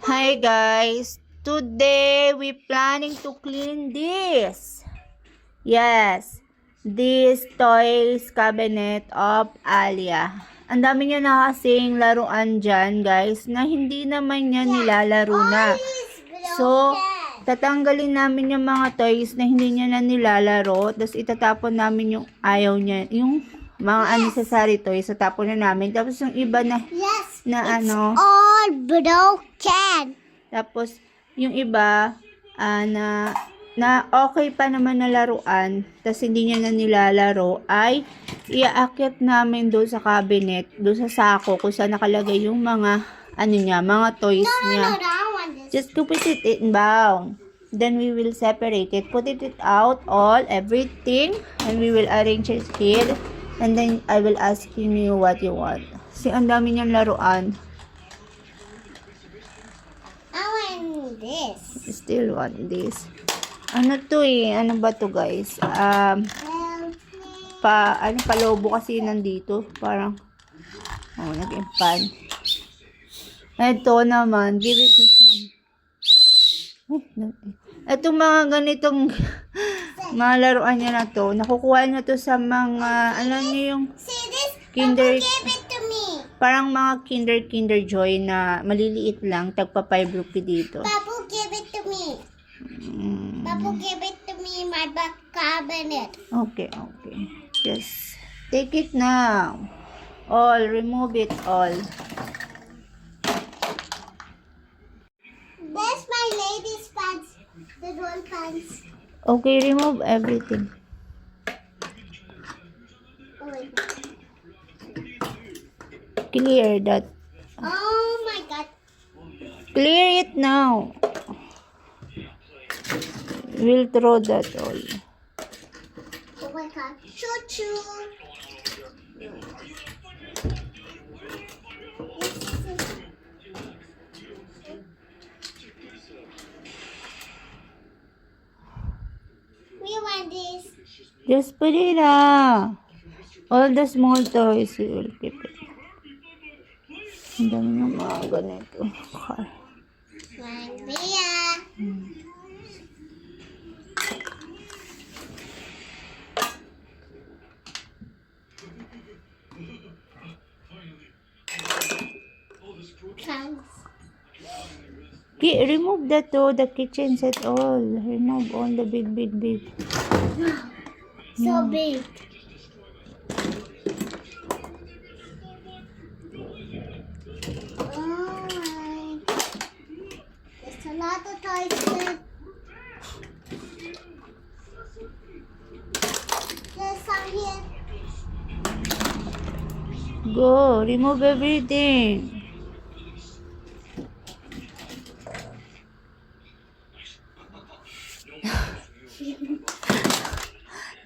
Hi guys, today we planning to clean this. Yes, this toys cabinet of Alia. Ang dami niya na kasing laruan dyan guys na hindi naman niya nilalaro na. So, tatanggalin namin yung mga toys na hindi niya na nilalaro. Tapos itatapon namin yung ayaw niya, yung mga unnecessary toys, tatapon na namin. Tapos yung iba na, All broken. tapos yung iba na okay pa naman na laruan, tapos hindi niya na nilalaro, ay iaakyat namin doon sa cabinet, doon sa sako kung saan nakalagay yung mga mga toys niya. Just to put it in down. Then we will separate it, put it out everything, and we will arrange it here. And then I will ask you what you want. Si ang dami niyang laruan. I want this. Still want this. Ano to eh? Ano ba to guys? Palobo kasi nandito. Parang, naging pan. Ito naman, give it to some. Itong mga ganitong mga laruan niya na to, nakukuha niya to sa mga, alam niyo yung See this? Kinder, Give it to me. parang mga Kinder Joy na maliliit lang, tagpa 5 rupee dito. Papu, give it to me. Papu, give it to me, my back cabinet. Okay. Just take it now. Remove it all. That's my ladies' pants. The roll pants. Okay, remove everything. Oh, wait. Clear that. Oh my God. Clear it now. We'll throw that all. Oh my God. Choo choo. We want this. Just put it out. All the small toys, we will keep it. Ang dami ng mga ganito. Maria. Pants. Remove that the kitchen set all. Remove all the big. So big. Oh, there's a lot of toys there. There's some here. Go, remove everything.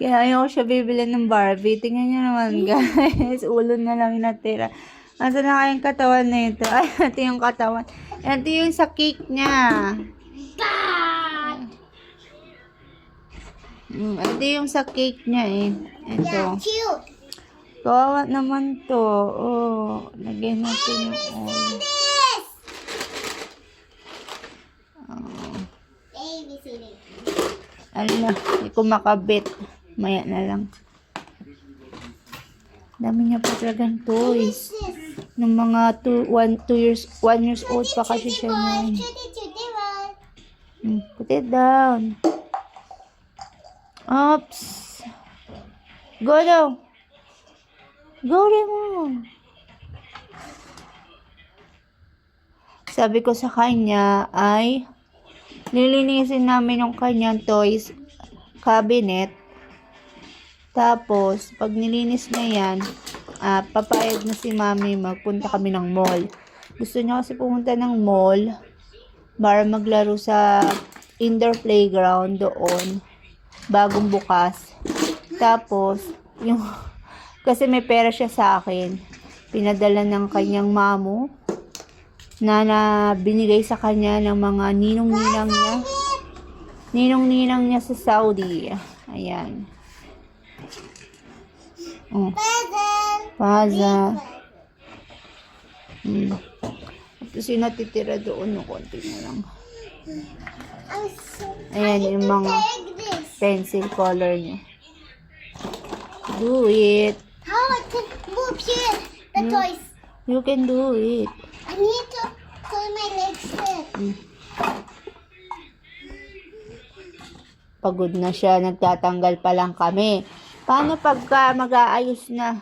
Kaya ayaw ko siya bibili ng Barbie. Tingnan niyo naman guys. Ulo na lang yung natira. Asa na kayong katawan na ito? Ay, ito yung katawan. Ito yung sa cake niya. Ito yung sa cake niya eh. Yeah, Ito. cute. Kawawa naman to. Lagyan natin yung oil. This. ABCD. Ala, hindi ko makabit. Maya na lang. Dami niya pa talagang toys. Nung mga 1 years old pa kasi siya ngayon. Put it down. Oops. Go daw. Go Remo. Sabi ko sa kanya ay lilinisin namin yung kanyang toys cabinet. Tapos, pag nilinis na yan, papayag na si mami magpunta kami ng mall. Gusto niya kasi pumunta ng mall para maglaro sa indoor playground doon. Bagong bukas. Tapos, kasi may pera siya sa akin. Pinadala ng kanyang mamo na binigay sa kanya ng mga ninong-ninang niya sa Saudi. Ayan. Puzzle. Kasi natitira doon, no, konti na lang. I'm so Ayan, yung mga take this. pencil color niya. Do it. How I can move here? The Hmm. toys. You can do it. I need to pull my legs there. Pagod na siya, nagtatanggal pa lang kami. Paano pagka mag-aayos na?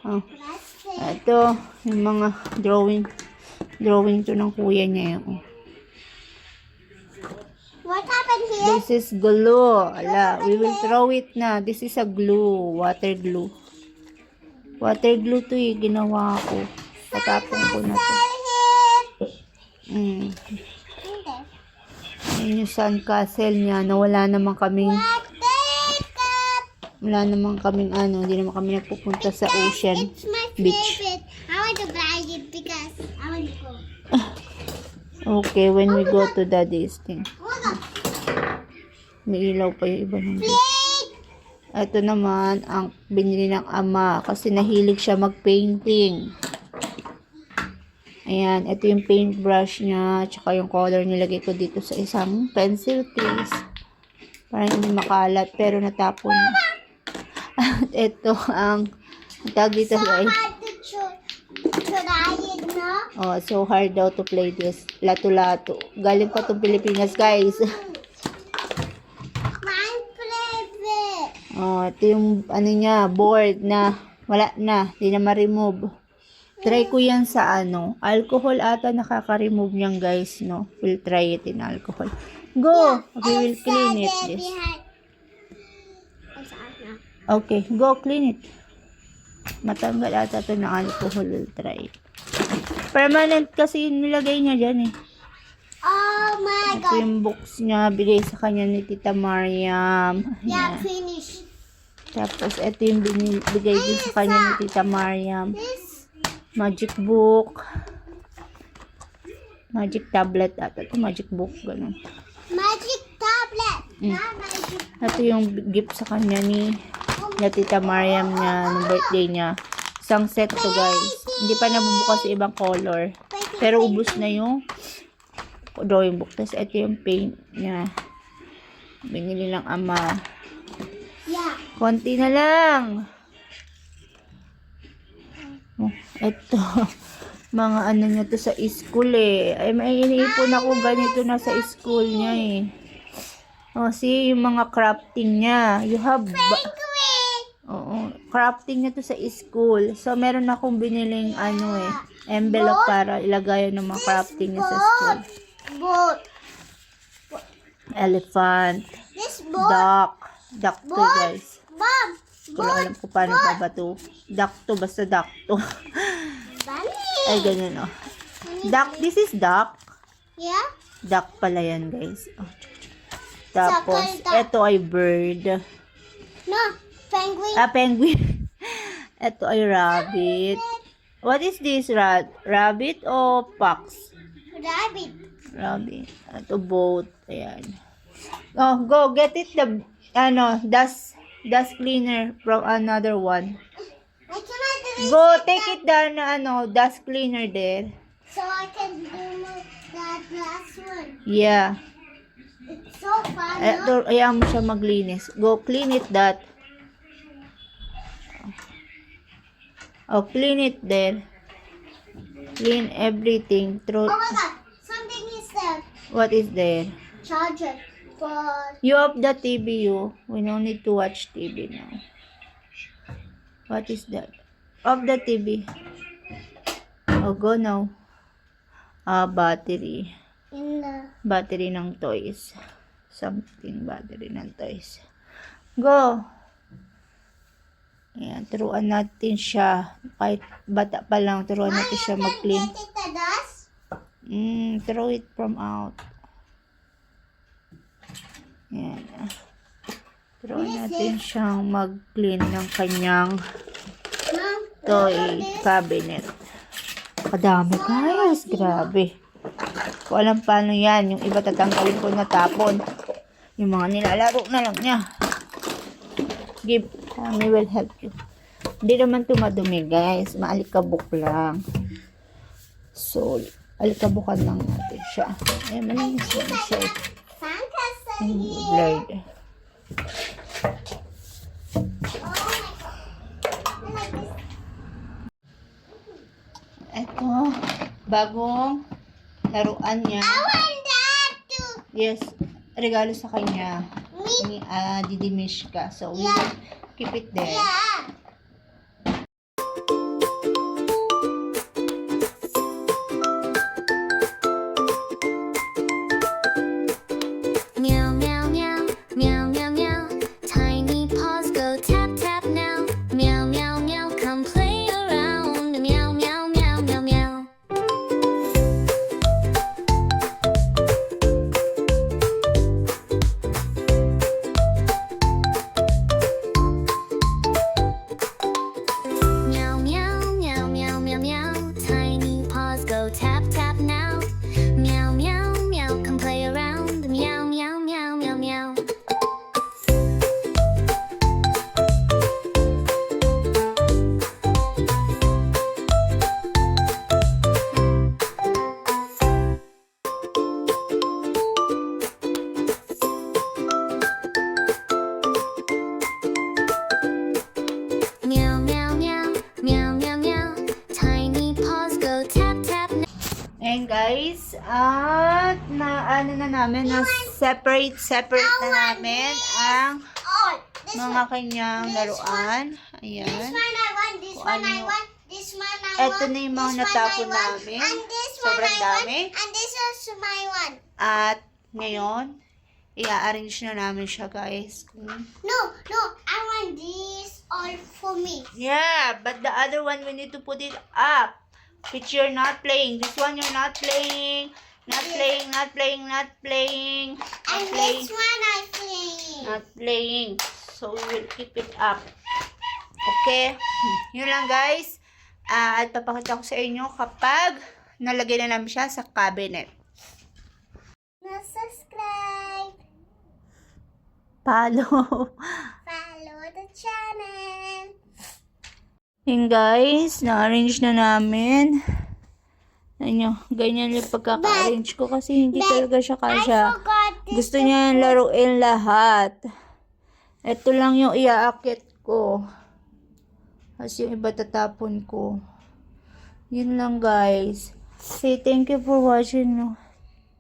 Oh, Plastic. ito, yung mga drawing to ng kuya niya. Oh. What happened here? This is glue. Ala, we will throw it na. This is a glue, water glue. Water glue to eh, ginawa ko. Patapon ko na to. Here. Mm. Yun yung sandcastle niya na wala naman kaming hindi naman kami nagpupunta sa ocean It's my beach. favorite. I want to buy it because I want to go. Okay, when we go to daddy's thing. Hold on. May ilaw pa yung iba ng Plate. ito naman ang binili ng ama kasi nahilig siya mag-painting. Ayan, ito yung paintbrush niya, tsaka yung color nilagay ko dito sa isang pencil case. Para hindi makalat, pero natapon na. At ito ang tag dito So guys. hard to try it, no? Oh, so hard daw to play this. Lato-lato. Galing pa itong Pilipinas, guys. My favorite. Oh, ito yung ano niya, board na wala na, hindi na ma-remove. Try ko yan sa alcohol ata nakaka-remove niyan, guys, no? We'll try it in alcohol. Go! We will clean it. This. Okay, go clean it. Matanggal ata ito ng alcohol. We'll try it. Permanent kasi yung nilagay niya dyan eh. Oh my Ito god. yung box niya, bigay sa kanya ni Tita Mariam. Yeah, Ayan. finish. Tapos ito yung bigay din sa kanya ni Tita Mariam. This Magic book. Magic tablet ata ito. Magic book, ganun. magic tablet. Not magic. Ito yung gift sa kanya ni Tita Mariam niya, ng birthday niya. Isang set to, guys. Hindi pa nabubukas sa ibang color. Pero ubos na yung drawing book. Tapos ito yung paint niya. Binili ng ama. Yeah. Konti na lang. Oh, ito. Mga ano niya to sa school eh. Ay, may iniipon ako ganito na sa school niya eh. Oh, see, yung mga crafting niya. You have... Oo, crafting niya to sa school. So, meron akong biniling envelope para ilagay ng mga crafting niya sa school. Boat. Elephant. This boat. Duck. Duck to, guys. Bob. Hindi ko alam kung paano ba ba to. Duck to, basta duck to. Bunny. Ay, ganyan oh. Duck, this is duck. Yeah. Duck pala yan, guys. Oh, tapos, Circle duck. ito ay bird. No. Penguin. Penguin. Ito ay rabbit. What is this, rabbit o fox? Rabbit. Rabbit. Ito boat. Ayan. Oh, go get it the dust cleaner from another one. I cannot do it. Go take it down dust cleaner there. So I can remove that last one. Yeah. It's so fun. No? Ito, ayan mo siya maglinis. Go clean it that. Oh, clean it there. Clean everything. Oh my god. Something is there. What is there? Charger. For You off the TV, you. We don't need to watch TV now. What is that? Off the TV. Oh, go now. Battery. in the Battery ng toys. Something battery ng toys. Go! Ayan, turuan natin siya. Kahit bata pa lang, turuan natin siya mag-clean. get it the dust. Throw it from out. Ayan. Turuan natin siyang mag-clean ng kanyang Mom, toy cabinet. Kadami, guys. Grabe. Kung alam paano yan. Yung iba tatanggalin ko na tapon. Yung mga nilalaro na lang niya. Give. Kami will help you. Hindi naman ito madumi, guys. Maalikabok lang. So, alikabukan lang natin siya. Ayan, malinis lang siya. Fantasy. Blurred. Oh my god. I like this. Ito, bagong laruan niya. I want that too. Yes, regalo sa kanya. Me? Ni Didi Mishka. So, we Yeah. will keep it there. Yeah. Meow meow meow meow meow meow. Tiny paws go tap tap now. Meow meow meow, come play around. Meow meow meow meow meow. Meow meow meow meow meow meow. Tiny paws go tap tap now. Meow meow meow, come play around. Meow meow meow meow meow. Meow meow meow meow meow meow. Tiny paws go tap tap now. And guys, at na namin, na separate na namin ang Oh, this mga one. kanyang This laruan. This Ayan. one I want. This Kung one I ano. want. This one I Eto want. na yung mga This one natapon I want. namin. And this one Sobrang I want. dami. And this is my one. At ngayon, i-arrange na namin siya, guys. No, no. I want this all for me. Yeah, but the other one, we need to put it up. Which you're not playing. This one, you're not playing. Not playing, not playing, not playing. Not And playing. this one I play. Not playing. So, we will keep it up. Okay? Yun lang, guys. At papakita ko sa inyo kapag nalagay na namin siya sa cabinet. Now subscribe. Follow. Follow the channel. Yun, guys. Na-arrange na namin. Ano, ganyan yung pagkaka-arrange ko kasi hindi talaga siya I kasya. forgot this. Gusto niya yung laruin lahat. Ito lang yung iaakit ko. Kasi yung iba tatapon ko. Yun lang, guys. Say thank you for watching.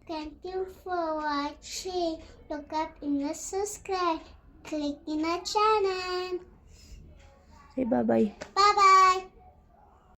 Thank you for watching. Look up in the subscribe. Click in the channel. Say bye-bye. Bye bye.